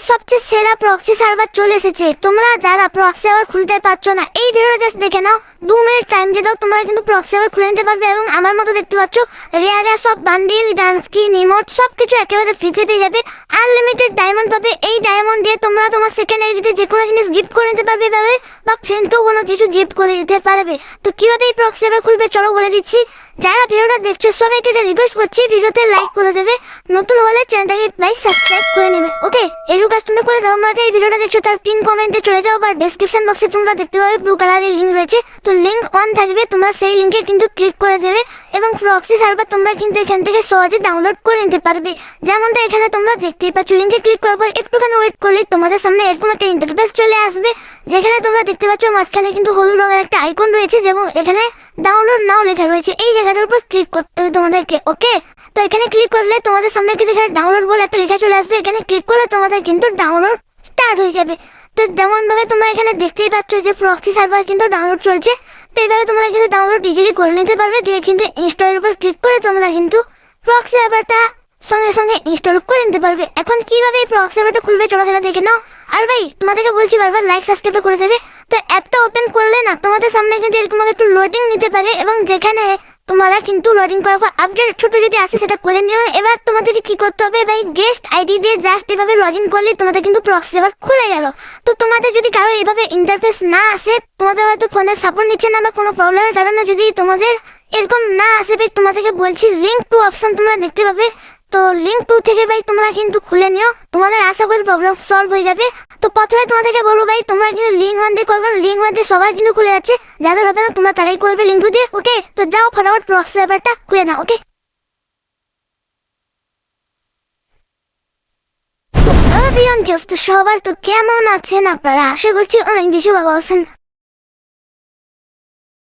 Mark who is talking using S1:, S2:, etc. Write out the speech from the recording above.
S1: সবচেয়ে সেরা proxy server চলে এসেছে। তোমরা যারা প্রক্সি সার্ভার খুলতে পারছো না, এই ভিডিওটা জাস্ট দেখে নাও, 2 মিনিট টাইম দিয়ে দাও, তোমরা কিন্তু প্রক্সি সার্ভার খুলে নিতে পারবে। এবং আমার মতো দেখতে পাচ্ছ রেয়ার সব বান্ডিল, ডান্স স্কিন, ইমোট সবকিছু একেবারে ফ্রিতে পেয়ে যাবে। আনলিমিটেড ডায়মন্ড পাবে। এই ডায়মন্ড দিয়ে তোমরা তোমার সেকেন্ড আইডিতে যে কোনো জিনিস গিফট করে নিতে পারবে এভাবে, বা ফ্রেন্ডকেও কোনো কিছু গিফট করে দিতে পারবে। তো কিভাবে এই প্রক্সি সার্ভার খুলবে চলো বলে দিচ্ছি। যারা ভিডিওটা দেখছো সবাইকে রিকোয়েস্ট করছি ভিডিওতে লাইক করে দেবে, নতুন হলে চ্যানেলটাকে প্লিজ সাবস্ক্রাইব করে নেবে। ওকে, এই কাজ তোমরা করে দাও। তোমরা এই ভিডিওটা দেখছো তার পিন কমেন্টে চলে যাও বা ডেসক্রিপশন বক্সে তোমরা দেখতে পাবে ব্লু কালারের লিংক রয়েছে। তো লিংক অন থাকবে, তোমরা সেই লিংকে কিন্তু ক্লিক করে দেবে এবং প্রক্সি সার্ভার তোমরা কিন্তু এখান থেকে সহজে ডাউনলোড করে নিতে পারবে। যেমনটা এখানে তোমরা দেখতেই পাচ্ছ, লিংকে ক্লিক করার পর একটুখানি ওয়েট করলে তোমাদের সামনে এরকম একটা ইন্টারফেস চলে আসবে, যেখানে তোমরা দেখতে পাচ্ছ মাঝখানে কিন্তু হলুদ রঙের একটা আইকন রয়েছে, যেমন এখানে ডাউনলোড নাও লেখা রয়েছে। এই জায়গাটার উপর ক্লিক করতে হবে তোমাদেরকে। ওকে, তো এখানে ক্লিক করলে তোমাদের সামনে কিন্তু এখানে ডাউনলোড বলে একটা লেখা চলে আসবে। এখানে ক্লিক করলে তোমাদের কিন্তু ডাউনলোড স্টার্ট হয়ে যাবে। তো যেমন ভাবে তোমরা এখানে দেখতেই পাচ্ছ যে প্রক্সি সার্ভার কিন্তু ডাউনলোড চলছে। তো এইভাবে তোমরা কিন্তু ডাউনলোড ইজিলি করে নিতে পারবে। দিয়ে কিন্তু ইনস্টলের উপর ক্লিক করে তোমরা কিন্তু প্রক্সি সার্ভারটা সঙ্গে সঙ্গে ইনস্টল করে নিতে পারবে। এখন কিভাবে এই প্রক্সি সার্ভারটা খুলবে চলো সেটা দেখে নাও। আর ভাই তোমাদেরকে বলছি বারবার লাইক সাবস্ক্রাইব করে দেবে। তো অ্যাপটা ওপেন করলে না তোমাদের সামনে কিন্তু এরকম ভাবে একটু লোডিং নিতে পারে, এবং যেখানে তোমরা কিন্তু লোডিং করার পর আপডেট ছোট যদি আসে সেটা করে নিও। এবার তোমাদেরকে কি করতে হবে ভাই, গেস্ট আইডি দিয়ে জাস্ট এভাবে লগ ইন করলে তোমাদের কিন্তু প্রক্সি সার্ভার খুলে গেল। তো তোমাদের যদি কারো এভাবে ইন্টারফেস না আসে, তোমাদের হয়তো ফোনের সাপোর্ট নিচ্ছে না বা কোনো প্রবলেমের কারণে যদি তোমাদের এরকম না আসে ভাই, তোমাদেরকে বলছি লিঙ্ক টু অপশন তোমরা দেখতে পাবে। তো লিঙ্ক 2 থেকে ভাই তোমরা কিন্তু খুলে নিও, তোমাদের আশা করি প্রবলেম সলভ হয়ে যাবে। তো প্রথমে তোমাদেরকে বলবো ভাই, তোমরা কিন্তু লিঙ্ক 1 দিয়ে করবে। লিঙ্ক 1 দিয়ে সবাই কিন্তু খুলে যাচ্ছে, যাদের হবে না তোমরা তারাই করবে লিঙ্ক 2 দিয়ে। ওকে, তো যাও ফটাফট প্রক্সি সার্ভারটা খুলে নাও। ওকে, তো সবার তো কেমন আছেন আপনারা? আশা করছি অনেক বেশি ভালো আছেন।